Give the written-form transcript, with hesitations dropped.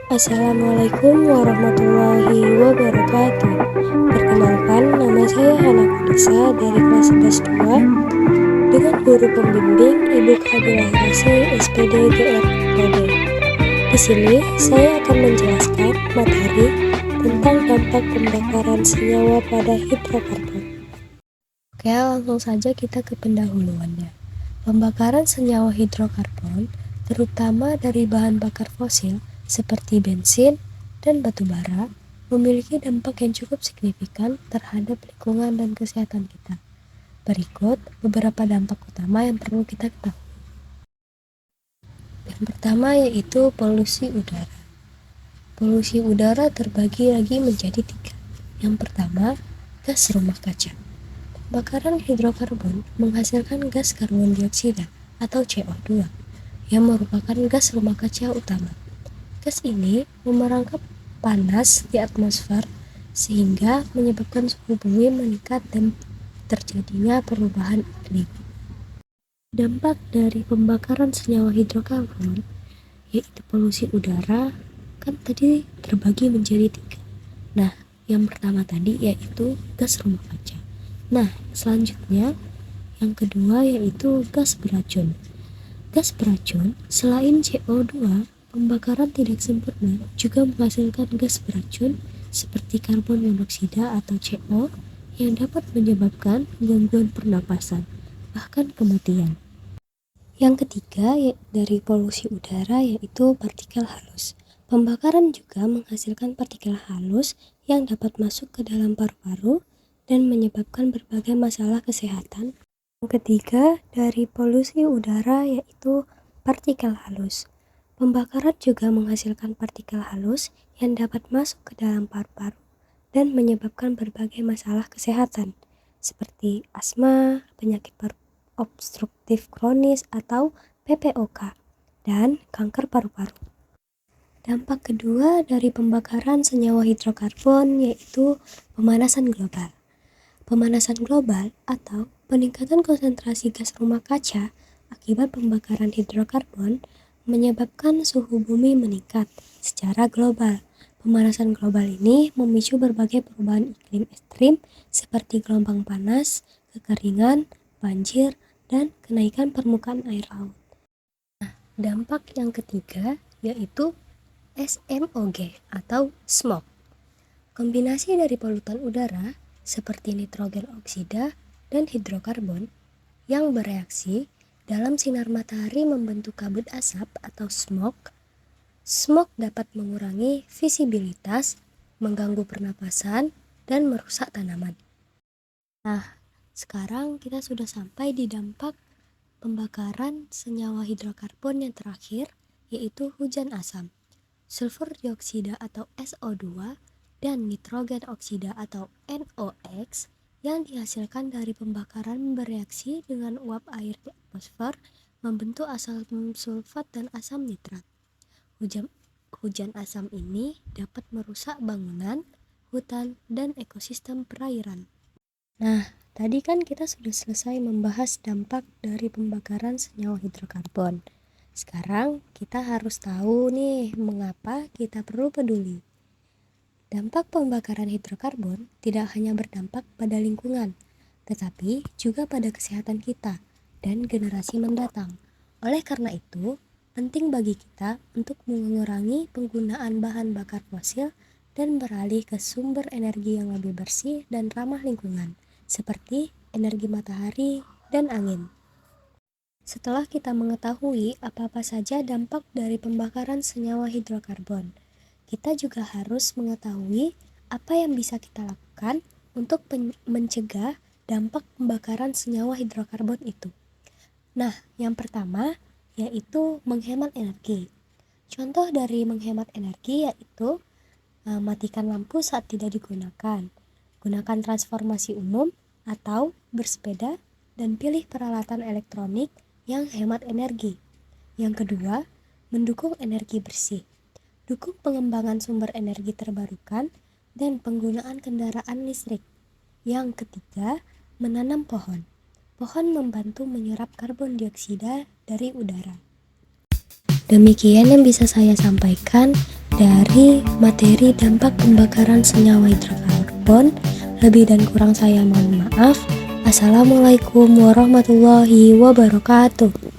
Assalamualaikum warahmatullahi wabarakatuh. Perkenalkan, nama saya Hana Kulisa dari kelas 11 2 dengan guru pembimbing Ibu Kabilah Rasi SPD GR Kode. Di sini saya akan menjelaskan materi tentang dampak pembakaran senyawa pada hidrokarbon. Oke, langsung saja kita ke pendahuluannya. Pembakaran senyawa hidrokarbon, terutama dari bahan bakar fosil seperti bensin dan batu bara, memiliki dampak yang cukup signifikan terhadap lingkungan dan kesehatan kita. Berikut beberapa dampak utama yang perlu kita ketahui. Yang pertama yaitu polusi udara. Polusi udara terbagi lagi menjadi 3. Yang pertama, gas rumah kaca. Pembakaran hidrokarbon menghasilkan gas karbon dioksida atau CO2 yang merupakan gas rumah kaca utama. Gas ini memerangkap panas di atmosfer sehingga menyebabkan suhu bumi meningkat dan terjadinya perubahan iklim. Dampak dari pembakaran senyawa hidrokarbon yaitu polusi udara kan tadi terbagi menjadi 3. Nah, yang pertama tadi yaitu gas rumah kaca. Nah, selanjutnya yang kedua yaitu gas beracun. Gas beracun selain CO2, pembakaran tidak sempurna juga menghasilkan gas beracun seperti karbon monoksida atau CO yang dapat menyebabkan gangguan pernapasan, bahkan kematian. Yang ketiga dari polusi udara yaitu partikel halus. Pembakaran juga menghasilkan partikel halus yang dapat masuk ke dalam paru-paru dan menyebabkan berbagai masalah kesehatan. Yang ketiga dari polusi udara yaitu partikel halus. Pembakaran juga menghasilkan partikel halus yang dapat masuk ke dalam paru-paru dan menyebabkan berbagai masalah kesehatan seperti asma, penyakit paru obstruktif kronis atau PPOK, dan kanker paru-paru. Dampak kedua dari pembakaran senyawa hidrokarbon yaitu pemanasan global. Pemanasan global atau peningkatan konsentrasi gas rumah kaca akibat pembakaran hidrokarbon menyebabkan suhu bumi meningkat secara global. Pemanasan global ini memicu berbagai perubahan iklim ekstrim seperti gelombang panas, kekeringan, banjir, dan kenaikan permukaan air laut. Nah, dampak yang ketiga yaitu SMOG atau smog. Kombinasi dari polutan udara seperti nitrogen oksida dan hidrokarbon yang bereaksi dalam sinar matahari membentuk kabut asap atau smog. Smog dapat mengurangi visibilitas, mengganggu pernapasan, dan merusak tanaman. Nah, sekarang kita sudah sampai di dampak pembakaran senyawa hidrokarbon yang terakhir, yaitu hujan asam. Sulfur dioksida atau SO2 dan nitrogen oksida atau NOx yang dihasilkan dari pembakaran bereaksi dengan uap air di atmosfer membentuk asam sulfat dan asam nitrat. Hujan asam ini dapat merusak bangunan, hutan, dan ekosistem perairan. Nah, tadi kan kita sudah selesai membahas dampak dari pembakaran senyawa hidrokarbon. Sekarang kita harus tahu nih mengapa kita perlu peduli. Dampak pembakaran hidrokarbon tidak hanya berdampak pada lingkungan, tetapi juga pada kesehatan kita dan generasi mendatang. Oleh karena itu, penting bagi kita untuk mengurangi penggunaan bahan bakar fosil dan beralih ke sumber energi yang lebih bersih dan ramah lingkungan, seperti energi matahari dan angin. Setelah kita mengetahui apa-apa saja dampak dari pembakaran senyawa hidrokarbon, kita juga harus mengetahui apa yang bisa kita lakukan untuk mencegah dampak pembakaran senyawa hidrokarbon itu. Nah, yang pertama yaitu menghemat energi. Contoh dari menghemat energi yaitu matikan lampu saat tidak digunakan, gunakan transportasi umum atau bersepeda, dan pilih peralatan elektronik yang hemat energi. Yang kedua, mendukung energi bersih. Dukung pengembangan sumber energi terbarukan dan penggunaan kendaraan listrik. Yang ketiga, menanam pohon. Pohon membantu menyerap karbon dioksida dari udara. Demikian yang bisa saya sampaikan. dari materi dampak pembakaran senyawa hidrokarbon. Lebih dan kurang saya mohon maaf. Assalamualaikum warahmatullahi wabarakatuh.